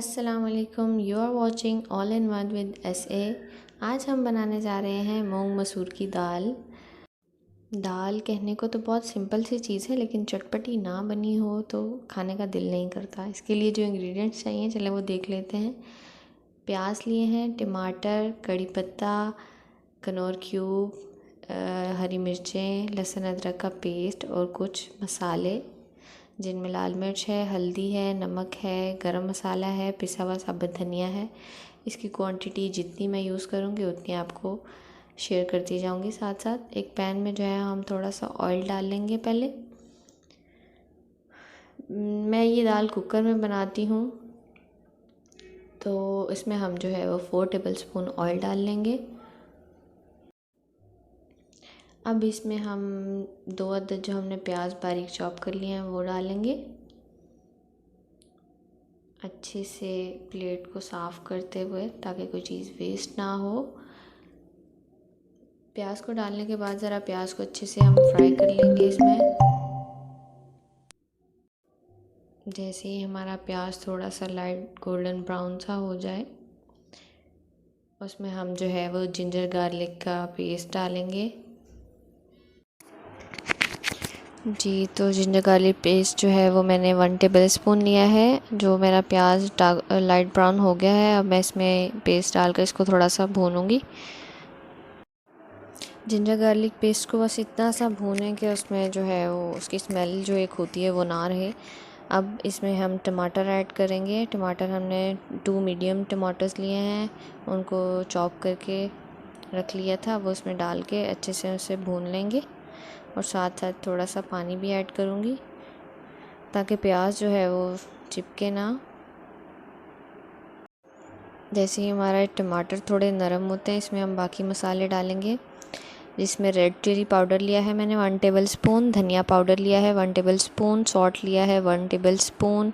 अस्सलाम वालेकुम, you are watching all in one with SA। आज हम बनाने जा रहे हैं मूंग मसूर की दाल। दाल कहने को तो बहुत सिंपल सी चीज़ है, लेकिन चटपटी ना बनी हो तो खाने का दिल नहीं करता। इसके लिए जो इंग्रेडिएंट्स चाहिए चलें वो देख लेते हैं। प्याज लिए हैं, टमाटर, कड़ी पत्ता, कनौर क्यूब, हरी मिर्चें, लहसुन अदरक का पेस्ट और कुछ मसाले जिनमें लाल मिर्च है, हल्दी है, नमक है, गरम मसाला है, पिसा हुआ साबुत धनिया है। इसकी क्वांटिटी जितनी मैं यूज़ करूँगी उतनी आपको शेयर करती जाऊँगी साथ साथ। एक पैन में जो है हम थोड़ा सा ऑयल डाल लेंगे पहले। मैं ये दाल कुकर में बनाती हूँ, तो इसमें हम जो है वो 4 टेबलस्पून ऑयल डाल लेंगे। अब इसमें हम 2 अदद जो हमने प्याज बारीक चॉप कर लिए हैं वो डालेंगे। अच्छे से प्लेट को साफ़ करते हुए ताकि कोई चीज़ वेस्ट ना हो। प्याज को डालने के बाद ज़रा प्याज को अच्छे से हम फ्राई कर लेंगे इसमें। जैसे ही हमारा प्याज थोड़ा सा लाइट गोल्डन ब्राउन सा हो जाए, उसमें हम जो है वो जिंजर गार्लिक का पेस्ट डालेंगे। जी, तो जिंजर गार्लिक पेस्ट जो है वो मैंने 1 टेबलस्पून लिया है। जो मेरा प्याज लाइट ब्राउन हो गया है, अब मैं इसमें पेस्ट डालकर इसको थोड़ा सा भूनूंगी। जिंजर गार्लिक पेस्ट को बस इतना सा भूनें कि उसमें जो है वो उसकी स्मेल जो एक होती है वो ना रहे। अब इसमें हम टमाटर ऐड करेंगे। टमाटर हमने 2 मीडियम टमाटर्स लिए हैं, उनको चॉप करके रख लिया था, वो उसमें डाल के अच्छे से उसे भून लेंगे। और साथ साथ थोड़ा सा पानी भी ऐड करूँगी ताकि प्याज जो है वो चिपके ना। जैसे ही हमारा टमाटर थोड़े नरम होते हैं, इसमें हम बाकी मसाले डालेंगे। जिसमें रेड चिली पाउडर लिया है मैंने 1 टेबलस्पून, धनिया पाउडर लिया है 1 टेबलस्पून, सॉल्ट लिया है 1 टेबलस्पून,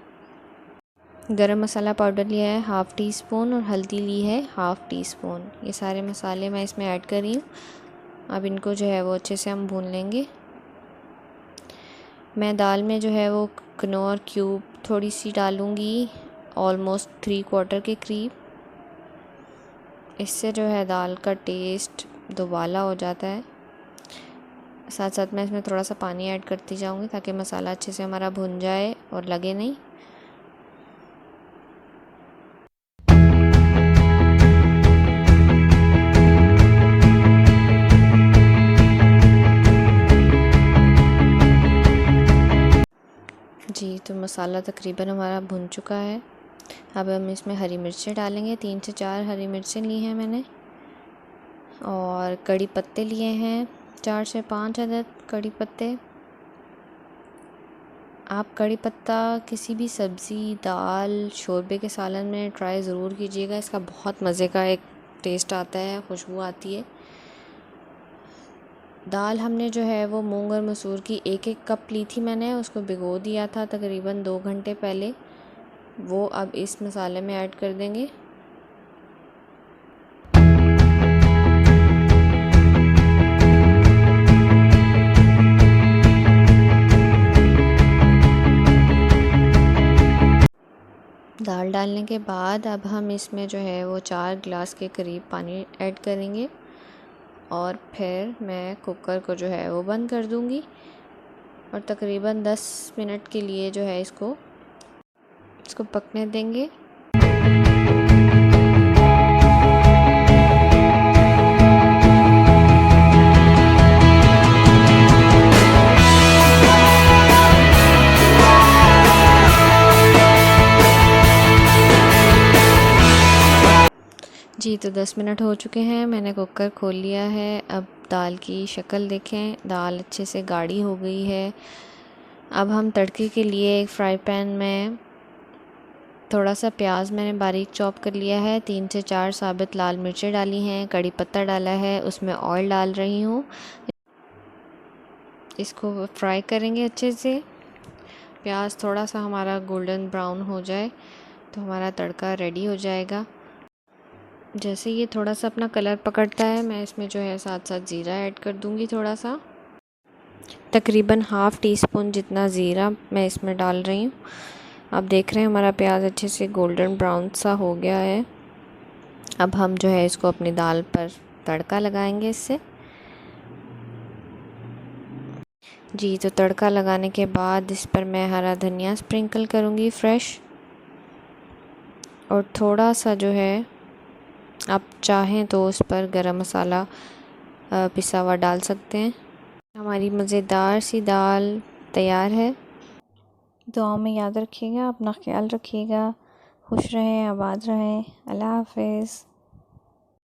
गरम मसाला पाउडर लिया है 1/2 टीस्पून और हल्दी ली है 1/2 टीस्पून। ये सारे मसाले मैं इसमें ऐड कर रही हूँ। अब इनको जो है वो अच्छे से हम भून लेंगे। मैं दाल में जो है वो कनौर क्यूब थोड़ी सी डालूँगी, ऑलमोस्ट 3/4 के करीब। इससे जो है दाल का टेस्ट दोबाला हो जाता है। साथ साथ मैं इसमें थोड़ा सा पानी ऐड करती जाऊँगी ताकि मसाला अच्छे से हमारा भुन जाए और लगे नहीं। जी, तो मसाला तकरीबन हमारा भुन चुका है। अब हम इसमें हरी मिर्चें डालेंगे। 3 से 4 हरी मिर्चें ली हैं मैंने, और कड़ी पत्ते लिए हैं 4 से 5 अदद कड़ी पत्ते। आप कड़ी पत्ता किसी भी सब्ज़ी, दाल, शोरबे के सालन में ट्राई ज़रूर कीजिएगा। इसका बहुत मज़े का एक टेस्ट आता है, खुशबू आती है। दाल हमने जो है वो मूंग और मसूर की 1-1 कप ली थी मैंने, उसको भिगो दिया था तकरीबन 2 घंटे पहले। वो अब इस मसाले में ऐड कर देंगे। दाल डालने के बाद अब हम इसमें जो है वो 4 गिलास के करीब पानी ऐड करेंगे और फिर मैं कुकर को जो है वो बंद कर दूंगी और तकरीबन 10 मिनट के लिए जो है इसको पकने देंगे। जी, तो 10 मिनट हो चुके हैं, मैंने कुकर खोल लिया है। अब दाल की शक्ल देखें, दाल अच्छे से गाढ़ी हो गई है। अब हम तड़के के लिए एक फ्राई पैन में थोड़ा सा प्याज मैंने बारीक चॉप कर लिया है, 3 से 4 साबुत लाल मिर्चें डाली हैं, कड़ी पत्ता डाला है, उसमें ऑयल डाल रही हूँ। इसको फ्राई करेंगे अच्छे से। प्याज थोड़ा सा हमारा गोल्डन ब्राउन हो जाए तो हमारा तड़का रेडी हो जाएगा। जैसे ये थोड़ा सा अपना कलर पकड़ता है, मैं इसमें जो है साथ साथ ज़ीरा ऐड कर दूँगी। थोड़ा सा तकरीबन 1/2 टीस्पून जितना ज़ीरा मैं इसमें डाल रही हूँ। आप देख रहे हैं हमारा प्याज अच्छे से गोल्डन ब्राउन सा हो गया है। अब हम जो है इसको अपनी दाल पर तड़का लगाएंगे इससे। जी, तो तड़का लगाने के बाद इस पर मैं हरा धनिया स्प्रिंकल करूँगी फ्रेश, और थोड़ा सा जो है आप चाहें तो उस पर गरम मसाला पिसा हुआ डाल सकते हैं। हमारी मज़ेदार सी दाल तैयार है। दुआओं में याद रखिएगा, अपना ख्याल रखिएगा, खुश रहें, आबाद रहें। अल्लाह हाफ़िज़।